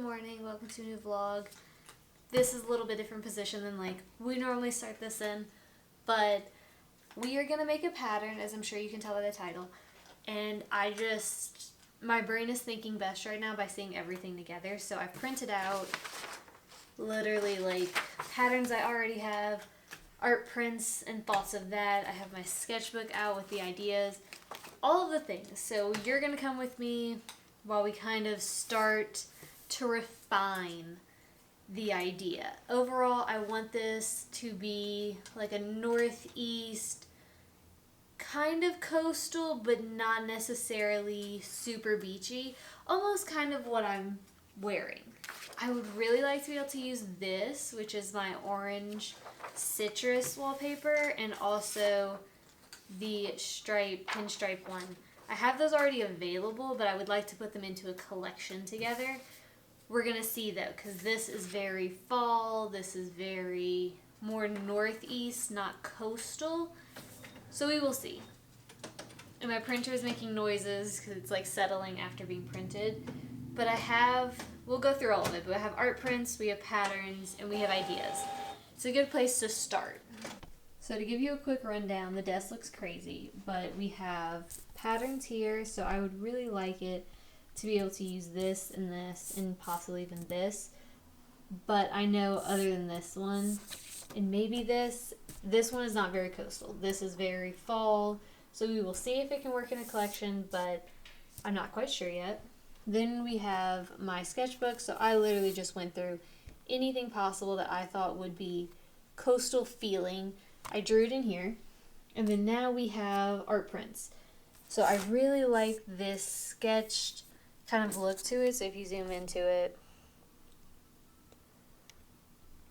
morning, welcome to a new vlog. This is a little bit different position than like we normally start this in, but we are going to make a pattern, as I'm sure you can tell by the title, and my brain is thinking best right now by seeing everything together, so I've printed out literally like patterns I already have, art prints and thoughts of that. I have my sketchbook out with the ideas, all of the things. So you're going to come with me while we kind of start to refine the idea. Overall, I want this to be like a northeast, kind of coastal, but not necessarily super beachy. Almost kind of what I'm wearing. I would really like to be able to use this, which is my orange citrus wallpaper, and also the pinstripe one. I have those already available, but I would like to put them into a collection together. We're going to see though, because this is very fall, this is very more northeast, not coastal. So we will see. And my printer is making noises because it's like settling after being printed. But we'll go through all of it, but I have art prints, we have patterns, and we have ideas. It's a good place to start. So to give you a quick rundown, the desk looks crazy, but we have patterns here, so I would really like it to be able to use this and possibly even this. But I know other than this one, and maybe this one is not very coastal. This is very fall, so we will see if it can work in a collection, but I'm not quite sure yet. Then we have my sketchbook, so I literally just went through anything possible that I thought would be coastal feeling. I drew it in here, and then now we have art prints. So I really like this sketched kind of look to it, so if you zoom into it,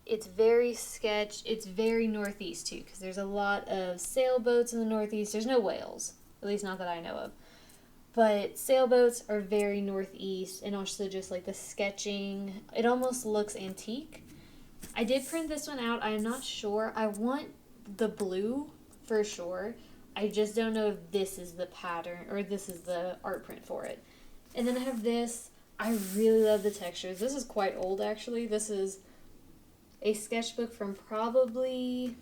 it's very sketched, it's very northeast too, because there's a lot of sailboats in the northeast. There's no whales, at least not that I know of. But sailboats are very northeast, and also just like the sketching, it almost looks antique. I did print this one out. I'm not sure. I want the blue for sure. I just don't know if this is the pattern or this is the art print for it. And then I have this. I really love the textures. This is quite old actually. This is a sketchbook from probably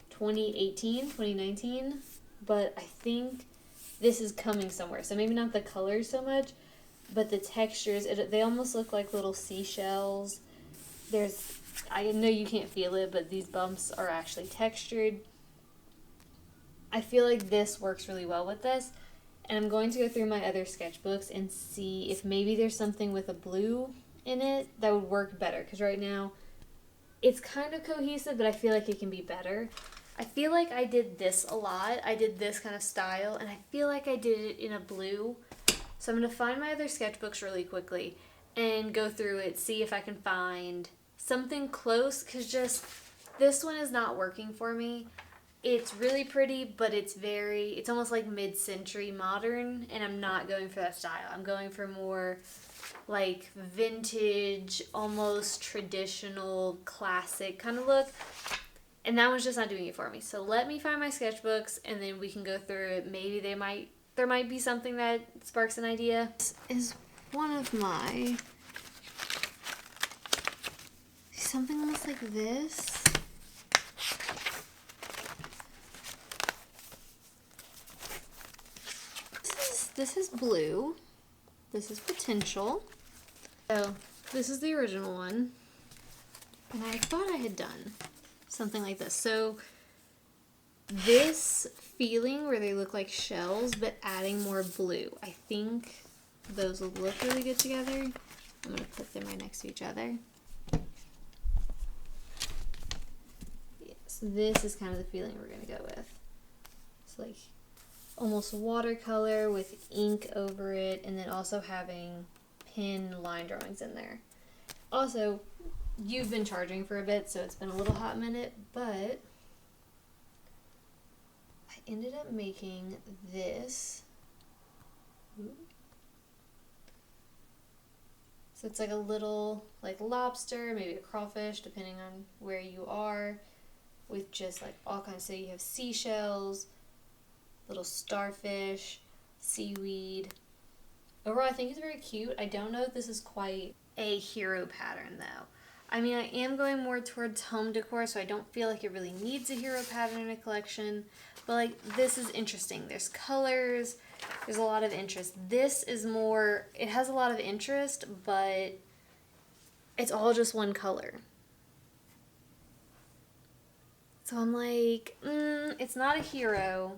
2018, 2019, but I think this is coming somewhere. So maybe not the colors so much, but the textures, they almost look like little seashells. I know you can't feel it, but these bumps are actually textured. I feel like this works really well with this, and I'm going to go through my other sketchbooks and see if maybe there's something with a blue in it that would work better, because right now it's kind of cohesive, but I feel like it can be better. I feel like I did this a lot. I did this kind of style, and I feel like I did it in a blue. So I'm going to find my other sketchbooks really quickly and go through it, see if I can find something close, because just this one is not working for me. It's really pretty, but it's almost like mid-century modern, and I'm not going for that style. I'm going for more like vintage, almost traditional, classic kind of look. And that one's just not doing it for me. So let me find my sketchbooks, and then we can go through it. Maybe there might be something that sparks an idea. This is one of my, something almost like this. This is blue. This is potential. So this is the original one. And I thought I had done something like this. So this feeling where they look like shells, but adding more blue. I think those will look really good together. I'm going to put them right next to each other. Yes, this is kind of the feeling we're going to go with. It's like almost watercolor with ink over it, and then also having pen line drawings in there. Also, you've been charging for a bit, so it's been a little hot minute, but I ended up making this. So it's like a little like lobster, maybe a crawfish, depending on where you are, with just like all kinds. So you have seashells, little starfish, seaweed. Overall, I think it's very cute. I don't know if this is quite a hero pattern though. I mean, I am going more towards home decor, so I don't feel like it really needs a hero pattern in a collection. But like, this is interesting. There's colors, there's a lot of interest. This is more, it has a lot of interest, but it's all just one color. So I'm like, it's not a hero,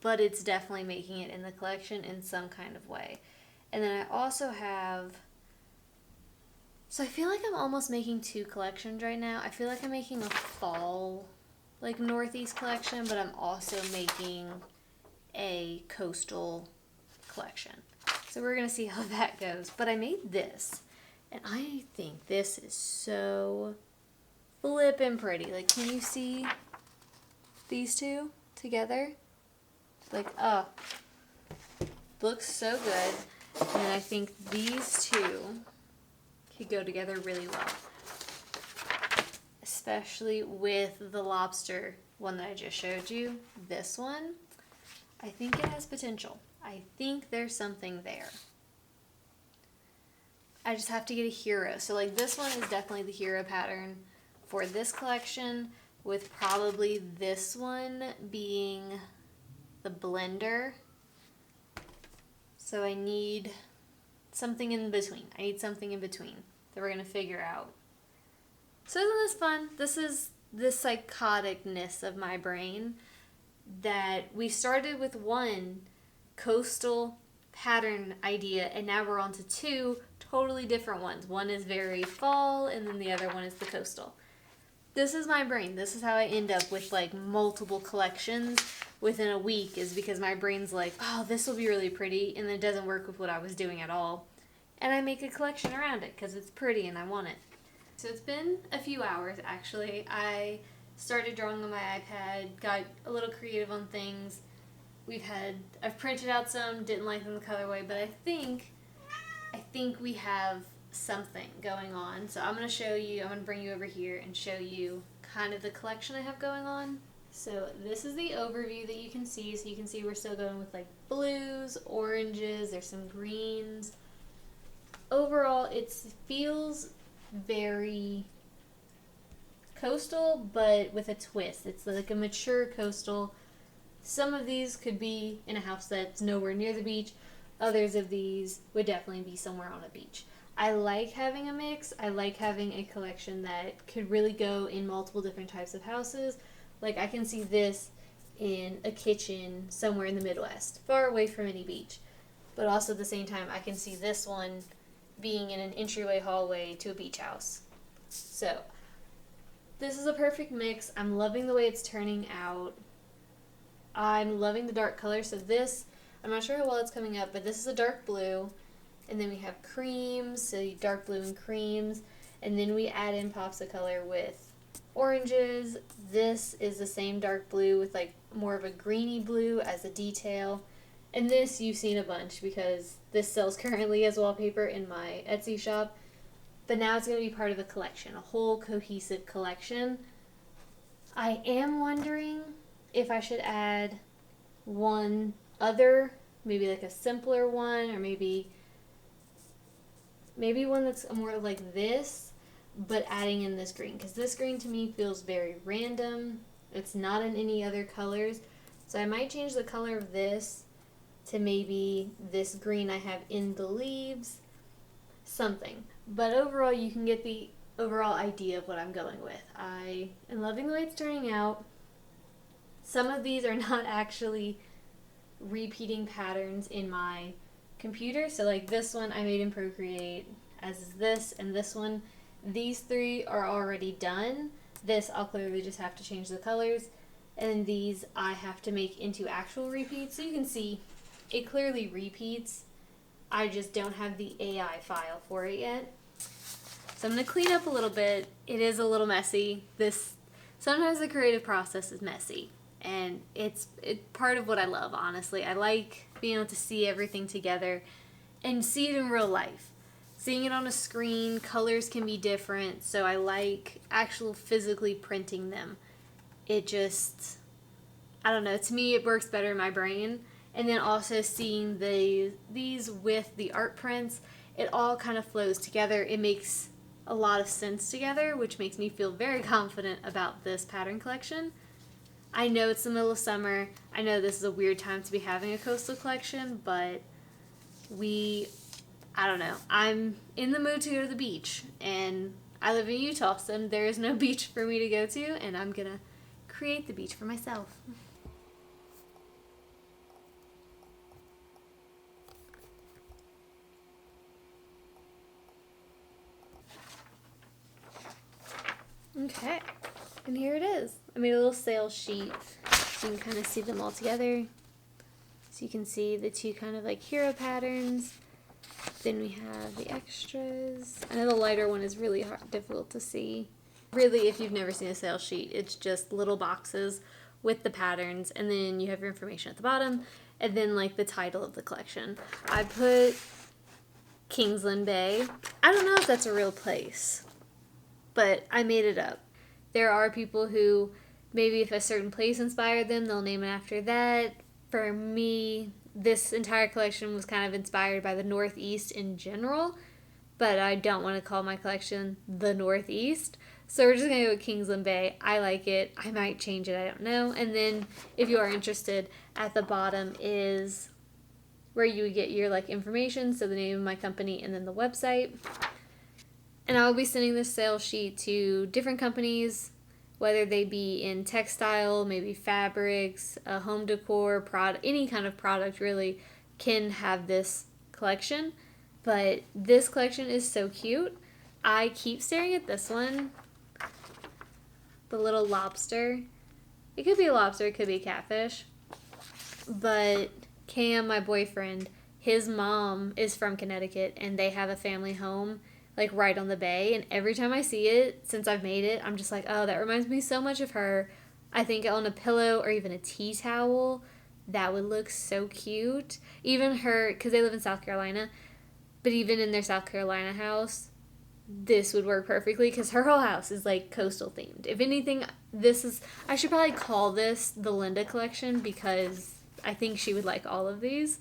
but it's definitely making it in the collection in some kind of way. And then I also have, so I feel like I'm almost making two collections right now. I feel like I'm making a fall, like Northeast collection, but I'm also making a coastal collection. So we're going to see how that goes. But I made this, and I think this is so flippin' pretty. Like, can you see these two together? Like, oh, looks so good. And I think these two could go together really well. Especially with the lobster one that I just showed you. This one, I think it has potential. I think there's something there. I just have to get a hero. So like this one is definitely the hero pattern for this collection, with probably this one being the blender. So I need something in between. I need something in between that we're going to figure out. So isn't this fun? This is the psychoticness of my brain, that we started with one coastal pattern idea and now we're on to two totally different ones. One is very fall and then the other one is the coastal. This is my brain. This is how I end up with like multiple collections within a week, is because my brain's like, oh, this will be really pretty, and then it doesn't work with what I was doing at all. And I make a collection around it because it's pretty and I want it. So it's been a few hours actually. I started drawing on my iPad, got a little creative on things. I've printed out some, didn't like them the colorway, but I think we have something going on. So I'm going to show you, I'm going to bring you over here and show you kind of the collection I have going on. So this is the overview that you can see. So you can see we're still going with like blues, oranges, there's some greens. Overall, it feels very coastal, but with a twist. It's like a mature coastal. Some of these could be in a house that's nowhere near the beach. Others of these would definitely be somewhere on a beach. I like having a mix. I like having a collection that could really go in multiple different types of houses. Like I can see this in a kitchen somewhere in the Midwest, far away from any beach. But also at the same time, I can see this one being in an entryway hallway to a beach house. So this is a perfect mix. I'm loving the way it's turning out. I'm loving the dark color. So this, I'm not sure how well it's coming up, but this is a dark blue. And then we have creams, so dark blue and creams. And then we add in pops of color with oranges. This is the same dark blue with like more of a greeny blue as a detail. And this you've seen a bunch because this sells currently as wallpaper in my Etsy shop. But now it's going to be part of the collection, a whole cohesive collection. I am wondering if I should add one other, maybe like a simpler one, or maybe one that's more like this, but adding in this green. Because this green to me feels very random. It's not in any other colors. So I might change the color of this to maybe this green I have in the leaves. Something. But overall, you can get the overall idea of what I'm going with. I am loving the way it's turning out. Some of these are not actually repeating patterns in my computer. So like this one I made in Procreate, as is this and this one. These three are already done. This I'll clearly just have to change the colors. And these I have to make into actual repeats. So you can see it clearly repeats. I just don't have the AI file for it yet. So I'm going to clean up a little bit. It is a little messy. Sometimes the creative process is messy. And it's part of what I love, honestly. I like being able to see everything together and see it in real life. Seeing it on a screen, colors can be different, so I like actual physically printing them. It just, I don't know, to me it works better in my brain. And then also seeing these with the art prints, it all kind of flows together. It makes a lot of sense together, which makes me feel very confident about this pattern collection. I know it's the middle of summer. I know this is a weird time to be having a coastal collection, but I don't know. I'm in the mood to go to the beach, and I live in Utah, so there is no beach for me to go to, and I'm gonna create the beach for myself. Okay, and here it is. I made a little sales sheet so you can kind of see them all together. So you can see the two kind of like hero patterns. Then we have the extras. I know the lighter one is really difficult to see. Really, if you've never seen a sales sheet, it's just little boxes with the patterns, and then you have your information at the bottom, and then like the title of the collection. I put Kingsland Bay. I don't know if that's a real place, but I made it up. There are people who, maybe if a certain place inspired them, they'll name it after that. For me, this entire collection was kind of inspired by the Northeast in general, but I don't want to call my collection the Northeast. So we're just going to go with Kingsland Bay. I like it. I might change it. I don't know. And then if you are interested, at the bottom is where you would get your like information, so the name of my company and then the website. And I will be sending this sales sheet to different companies, whether they be in textile, maybe fabrics, home decor, product, any kind of product really can have this collection. But this collection is so cute. I keep staring at this one. The little lobster. It could be a lobster, it could be a catfish. But Cam, my boyfriend, his mom is from Connecticut, and they have a family home like right on the bay, and every time I see it since I've made it, I'm just like, oh, that reminds me so much of her. I think on a pillow or even a tea towel, that would look so cute. Even her, because they live in South Carolina, but even in their South Carolina house, this would work perfectly because her whole house is like coastal themed. If anything, I should probably call this the Linda collection because I think she would like all of these.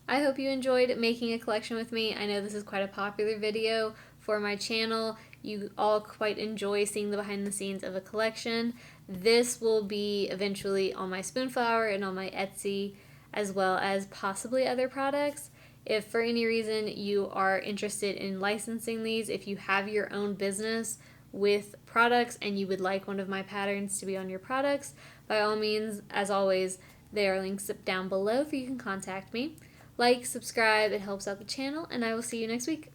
I hope you enjoyed making a collection with me. I know this is quite a popular video for my channel. You all quite enjoy seeing the behind the scenes of a collection. This will be eventually on my Spoonflower and on my Etsy, as well as possibly other products. If for any reason you are interested in licensing these, if you have your own business with products and you would like one of my patterns to be on your products, by all means, as always, there are links down below for you can contact me. Like, subscribe, it helps out the channel, and I will see you next week.